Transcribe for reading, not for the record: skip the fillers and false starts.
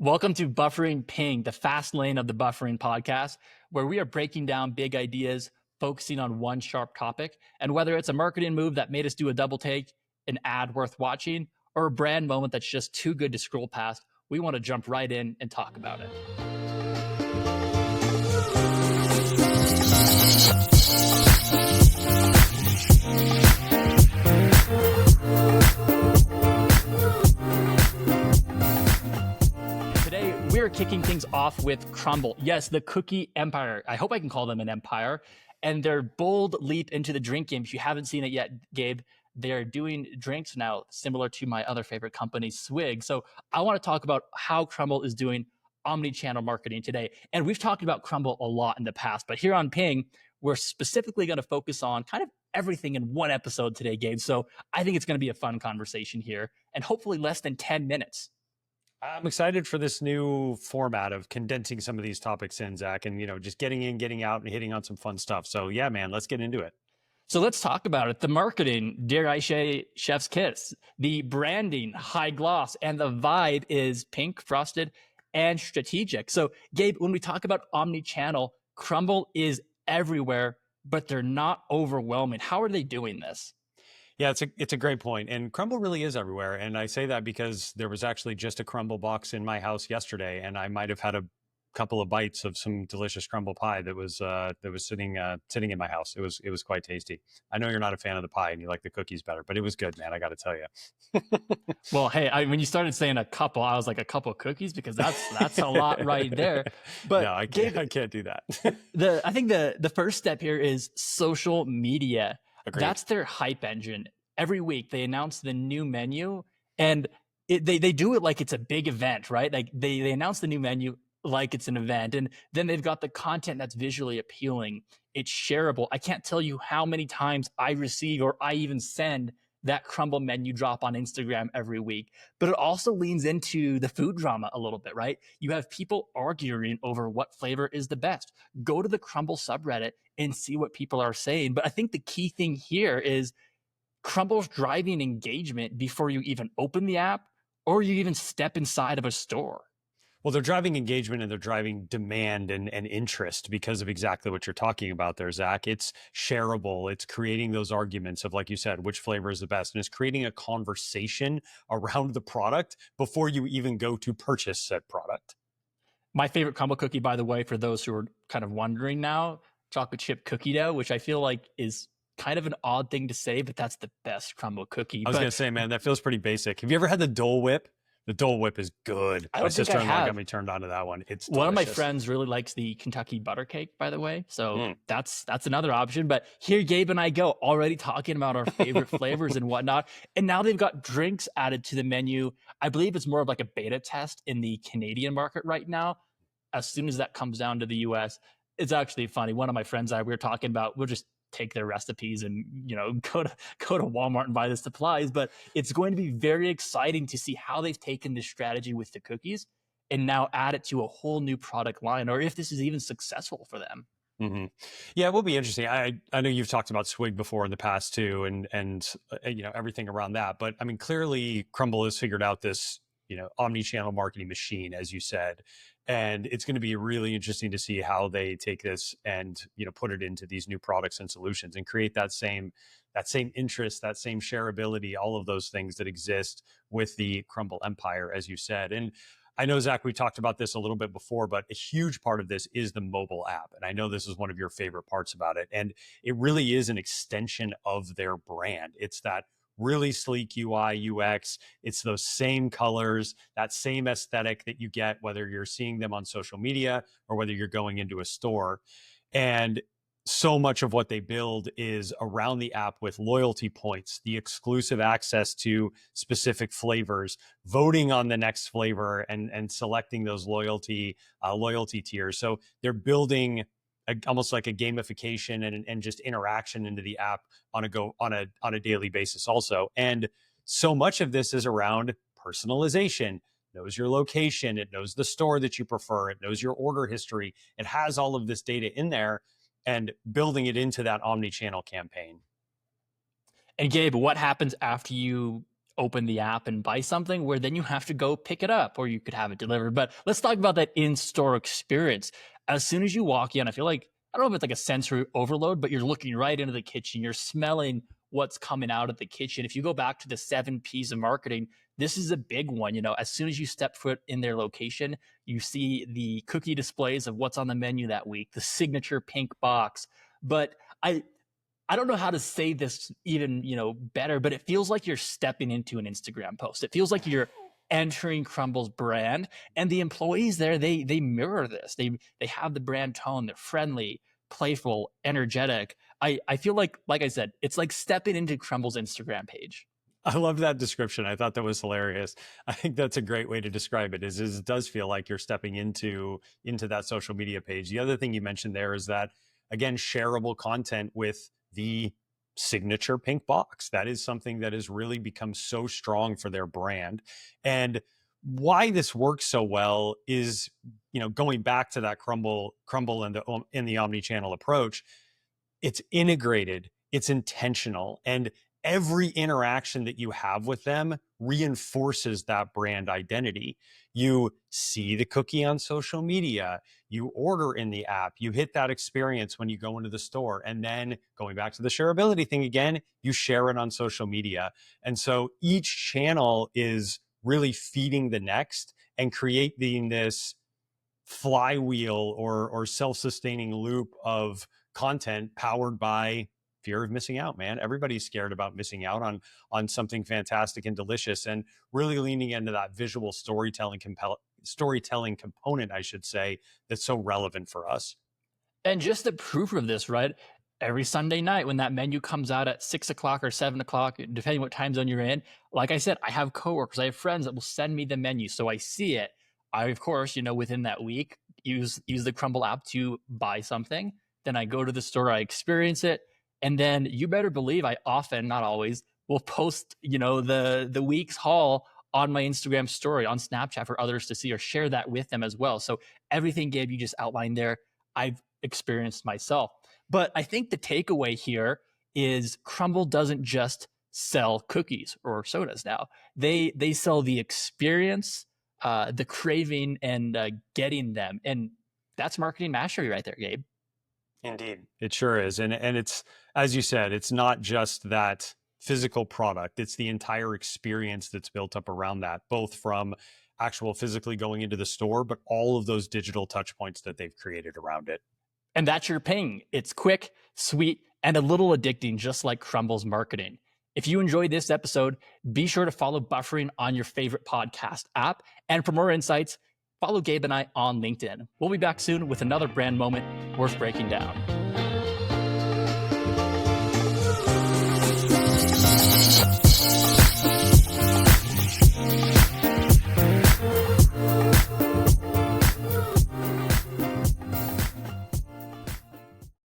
Welcome to Buffering Ping, the fast lane of the Buffering podcast, where we are breaking down big ideas, focusing on one sharp topic. And whether it's a marketing move that made us do a double take, an ad worth watching, or a brand moment that's just too good to scroll past, we want to jump right in and talk about it. Today, we're kicking things off with Crumbl. Yes, the cookie empire. I hope I can call them an empire. And their bold leap into the drink game. If you haven't seen it yet, Gabe, they're doing drinks now similar to my other favorite company, Swig. So I want to talk about how Crumbl is doing omni-channel marketing today. And we've talked about Crumbl a lot in the past, but here on Ping, we're specifically going to focus on kind of everything in one episode today, Gabe. So I think it's going to be a fun conversation here and hopefully less than 10 minutes. I'm excited for this new format of condensing some of these topics in, Zach, and, just getting in, getting out, and hitting on some fun stuff. So yeah, man, let's get into it. So let's talk about it. The marketing, dare I say, chef's kiss. The branding, high gloss, and the vibe is pink, frosted, and strategic. So Gabe, when we talk about omni-channel, Crumbl is everywhere, but they're not overwhelming. How are they doing this? Yeah, it's a great point. And Crumbl really is everywhere. And I say that because there was actually just a Crumbl box in my house yesterday, and I might have had a couple of bites of some delicious Crumbl pie that was sitting in my house. It was quite tasty. I know you're not a fan of the pie and you like the cookies better, but it was good, man. I got to tell you. Well, hey, when you started saying a couple, I was like, a couple of cookies, because that's a lot right there. But no, I can't do that. I think the first step here is social media. Agreed. That's their hype engine. Every week they announce the new menu, and they do it like it's a big event, right? Like they announce the new menu like it's an event, and then they've got the content that's visually appealing. It's shareable. I can't tell you how many times I receive or I even send that Crumbl menu drop on Instagram every week. But it also leans into the food drama a little bit, right? You have people arguing over what flavor is the best. Go to the Crumbl subreddit and see what people are saying. But I think the key thing here is Crumbl's driving engagement before you even open the app or you even step inside of a store. Well, they're driving engagement and they're driving demand and interest because of exactly what you're talking about there, Zach. It's shareable. It's creating those arguments of, like you said, which flavor is the best. And it's creating a conversation around the product before you even go to purchase said product. My favorite Crumbl cookie, by the way, for those who are kind of wondering now, chocolate chip cookie dough, which I feel like is kind of an odd thing to say, but that's the best Crumbl cookie. I was going to say, man, that feels pretty basic. Have you ever had the Dole Whip? The Dole Whip is good. My sister-in-law got me turned on to that one. It's delicious. One of my friends really likes the Kentucky butter cake, by the way. So that's another option. But here Gabe and I go, already talking about our favorite flavors and whatnot. And now they've got drinks added to the menu. I believe it's more of like a beta test in the Canadian market right now. As soon as that comes down to the US, it's actually funny. One of my friends we were talking about, we'll just take their recipes and go to Walmart and buy the supplies. But it's going to be very exciting to see how they've taken this strategy with the cookies and now add it to a whole new product line, or if this is even successful for them. Mm-hmm. Yeah, it will be interesting. I know you've talked about Swig before in the past too, and everything around that. But I mean, clearly Crumbl has figured out this omni-channel marketing machine, as you said. And it's going to be really interesting to see how they take this and, put it into these new products and solutions and create that same interest, that same shareability, all of those things that exist with the Crumbl empire, as you said. And I know, Zach, we talked about this a little bit before, but a huge part of this is the mobile app. And I know this is one of your favorite parts about it. And it really is an extension of their brand. It's that really sleek UI, UX. It's those same colors, that same aesthetic that you get, whether you're seeing them on social media or whether you're going into a store. And so much of what they build is around the app with loyalty points, the exclusive access to specific flavors, voting on the next flavor and selecting those loyalty tiers. So they're building almost like a gamification and just interaction into the app on a daily basis also. And so much of this is around personalization. It knows your location. It knows the store that you prefer. It knows your order history. It has all of this data in there and building it into that omni-channel campaign. And Gabe, what happens after you open the app and buy something, where then you have to go pick it up or you could have it delivered. But let's talk about that in-store experience. As soon as you walk in, I feel like, I don't know if it's like a sensory overload, but you're looking right into the kitchen. You're smelling what's coming out of the kitchen. If you go back to the 7 Ps of marketing, this is a big one. You know, as soon as you step foot in their location, you see the cookie displays of what's on the menu that week, the signature pink box. But I don't know how to say this even, better, but it feels like you're stepping into an Instagram post. It feels like you're entering Crumbl's brand, and the employees there, they mirror this. They have the brand tone. They're friendly, playful, energetic. I feel like I said, it's like stepping into Crumbl's Instagram page. I love that description. I thought that was hilarious. I think that's a great way to describe it. Is it does feel like you're stepping into that social media page. The other thing you mentioned there is that, again, shareable content with the signature pink box. That is something that has really become so strong for their brand. And why this works so well is, going back to that Crumbl and the omni-channel approach. It's integrated, it's intentional, and every interaction that you have with them reinforces that brand identity. You see the cookie on social media, you order in the app, you hit that experience when you go into the store, and then going back to the shareability thing again, you share it on social media. And so each channel is really feeding the next and creating this flywheel or self-sustaining loop of content powered by fear of missing out. Man, everybody's scared about missing out on something fantastic and delicious, and really leaning into that visual storytelling component, I should say, that's so relevant for us. And just the proof of this, right? Every Sunday night when that menu comes out at 6 o'clock or 7 o'clock, depending what time zone you're in, like I said, I have coworkers, I have friends that will send me the menu, so I see it. I, of course, within that week, use the Crumbl app to buy something. Then I go to the store, I experience it, and then you better believe I often, not always, will post, the week's haul on my Instagram story, on Snapchat for others to see, or share that with them as well. So everything, Gabe, you just outlined there, I've experienced myself. But I think the takeaway here is Crumbl doesn't just sell cookies or sodas now. They sell the experience, the craving, and getting them. And that's marketing mastery right there, Gabe. Indeed, it sure is. And it's, as you said, it's not just that physical product, it's the entire experience that's built up around that, both from actual physically going into the store, but all of those digital touch points that they've created around it. And that's your ping. It's quick, sweet, and a little addicting, just like Crumbl's marketing. If you enjoyed this episode, be sure to follow Buffering on your favorite podcast app. And for more insights, follow Gabe and I on LinkedIn. We'll be back soon with another brand moment worth breaking down.